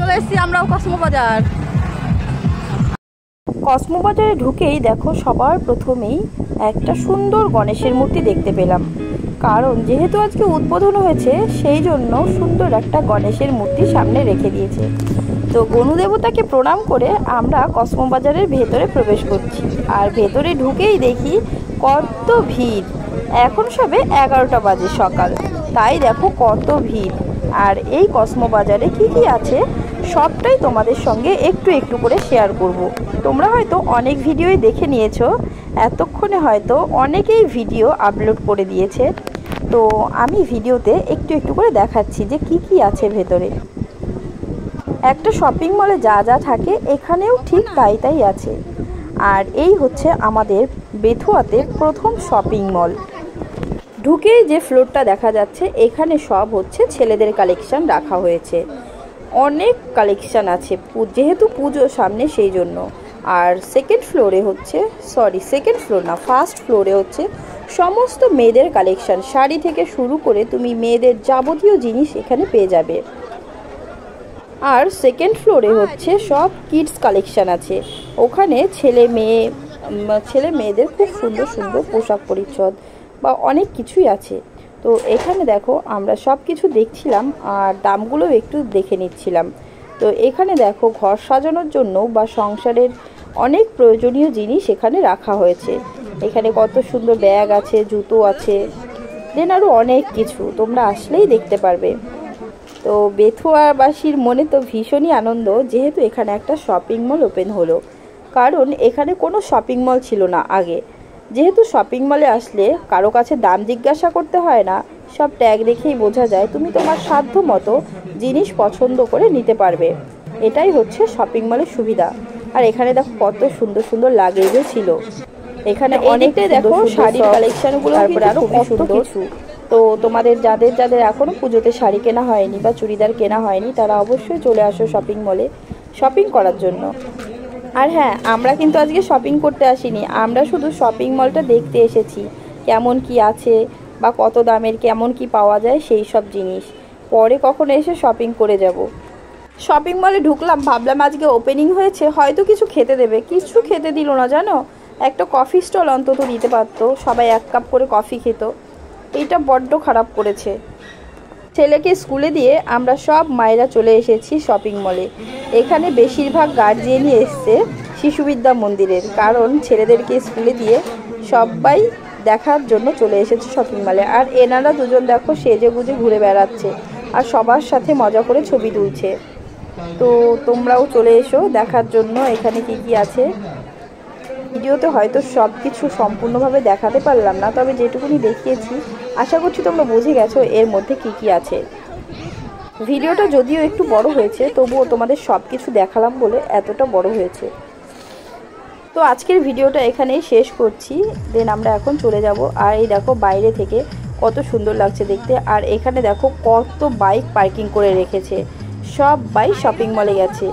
চলে এসেছি আমরাও কসমো বাজার। কসমো বাজারে ঢুকেই দেখো সবার প্রথমেই একটা সুন্দর গণেশের মূর্তি দেখতে পেলাম, কারণ যেহেতু আজকে উদ্বোধন হয়েছে সেই জন্য সুন্দর একটা গণেশের মূর্তি সামনে রেখে দিয়েছে। তো গণু দেবতাকে প্রণাম করে আমরা কসমো বাজারের ভেতরে প্রবেশ করছি। আর ভেতরে ঢুকেই দেখি কত ভিড়। এখন সবে 11টা বাজে সকাল, তাই দেখো কত ভিড়। আর এই কসমো বাজারে কি কি আছে সবটাই তোমাদের সঙ্গে একটু একটু করে শেয়ার করব। তোমরা হয়তো অনেক ভিডিওই দেখে নিয়েছো, এতক্ষণে হয়তো অনেকেই ভিডিও আপলোড করে দিয়েছে। তো আমি ভিডিওতে একটু একটু করে দেখাচ্ছি যে কি কি আছে ভেতরে। একটা শপিং মলে যা যা থাকে এখানেও ঠিক তাই তাই আছে। আর এই হচ্ছে আমাদের বেথুয়াতে প্রথম শপিং মল। ঢুকেই যে ফ্লোরটা দেখা যাচ্ছে এখানে সব হচ্ছে ছেলেদের কালেকশন রাখা হয়েছে। অনেক কালেকশন আছে যেহেতু পুজো সামনে সেই জন্য। আর সেকেন্ড ফ্লোরে হচ্ছে ফার্স্ট ফ্লোরে হচ্ছে সমস্ত মেয়েদের কালেকশন, শাড়ি থেকে শুরু করে তুমি মেয়েদের যাবতীয় জিনিস এখানে পেয়ে যাবে। আর সেকেন্ড ফ্লোরে হচ্ছে সব কিডস কালেকশন আছে, ওখানে ছেলে মেয়েদের খুব সুন্দর সুন্দর পোশাক পরিচ্ছদ বা অনেক কিছুই আছে। তো এখানে দেখো আমরা সব কিছু দেখছিলাম আর দামগুলো একটু দেখে নিচ্ছিলাম। তো এখানে দেখো ঘর সাজানোর জন্য বা সংসারের অনেক প্রয়োজনীয় জিনিস এখানে রাখা হয়েছে। এখানে কত সুন্দর ব্যাগ আছে, জুতো আছে, দেন আরও অনেক কিছু তোমরা আসলেই দেখতে পারবে। তো বেথুয়াবাসীর মনে তো ভীষণই আনন্দ যেহেতু এখানে একটা শপিং মল ওপেন হলো, কারণ এখানে কোনো শপিং মল ছিল না আগে। যেহেতু শপিং মলে আসলে কারো কাছে দাম জিজ্ঞাসা করতে হয় না, সব ট্যাগ দেখেই বোঝা যায় তুমি তোমার সাধ্য মতো জিনিস পছন্দ করে নিতে পারবে। এটাই হচ্ছে শপিং মলের সুবিধা। আর এখানে দেখো কত সুন্দর সুন্দর লাগেজও ছিল। এখানে অনেকটাই দেখো শাড়ির কালেকশনগুলো, তারপরে আরও কত কিছু। তো তোমাদের যাদের যাদের এখনও পুজোতে শাড়ি কেনা হয়নি বা চুড়িদার কেনা হয়নি তারা অবশ্যই চলে আসো শপিং মলে শপিং করার জন্য। আর হ্যাঁ, আমরা কিন্তু আজকে শপিং করতে আসিনি, আমরা শুধু শপিং মলটা দেখতে এসেছি কেমন কি আছে বা কত দামের কেমন কি পাওয়া যায় সেই সব জিনিস। পরে কখনো এসে শপিং করে যাব। শপিং মলে ঢুকলাম, ভাবলাম আজকে ওপেনিং হয়েছে হয়তো কিছু খেতে দেবে, কিছু খেতে দিল না জানো। একটা কফি স্টল অন্তত দিতে পারতো, সবাই 1 কাপ করে কফি খেত। এইটা বড্ড খারাপ করেছে। ছেলেকে স্কুলে দিয়ে আমরা সব মায়েরা চলে এসেছি শপিং মলে। এখানে বেশিরভাগ গার্জিয়ানই এসছে শিশুবিদ্যা মন্দিরের, কারণ ছেলেদেরকে স্কুলে দিয়ে সবাই দেখার জন্য চলে এসেছে শপিং মলে। আর এনারা দুজন দেখো সেজে গুজে ঘুরে বেড়াচ্ছে আর সবার সাথে মজা করে ছবি তুলছে। তো তোমরাও চলে এসো দেখার জন্য এখানে কি কি আছে। ভিডিওতে হয়তো সব কিছু সম্পূর্ণভাবে দেখাতে পারলাম না, তবে যেটুকুনি দেখিয়েছি আশা করছি তোমরা বুঝে গেছো এর মধ্যে কি কি আছে। ভিডিওটা যদিও একটু বড় হয়েছে তবুও তোমাদের সব কিছু দেখালাম বলে এতটা বড় হয়েছে। তো আজকের ভিডিওটা এখানেই শেষ করছি, দেন আমরা এখন চলে যাব। আর এই দেখো বাইরে থেকে কত সুন্দর লাগছে দেখতে। আর এখানে দেখো কত বাইক পার্কিং করে রেখেছে, সব বাইক শপিং মলে গেছে।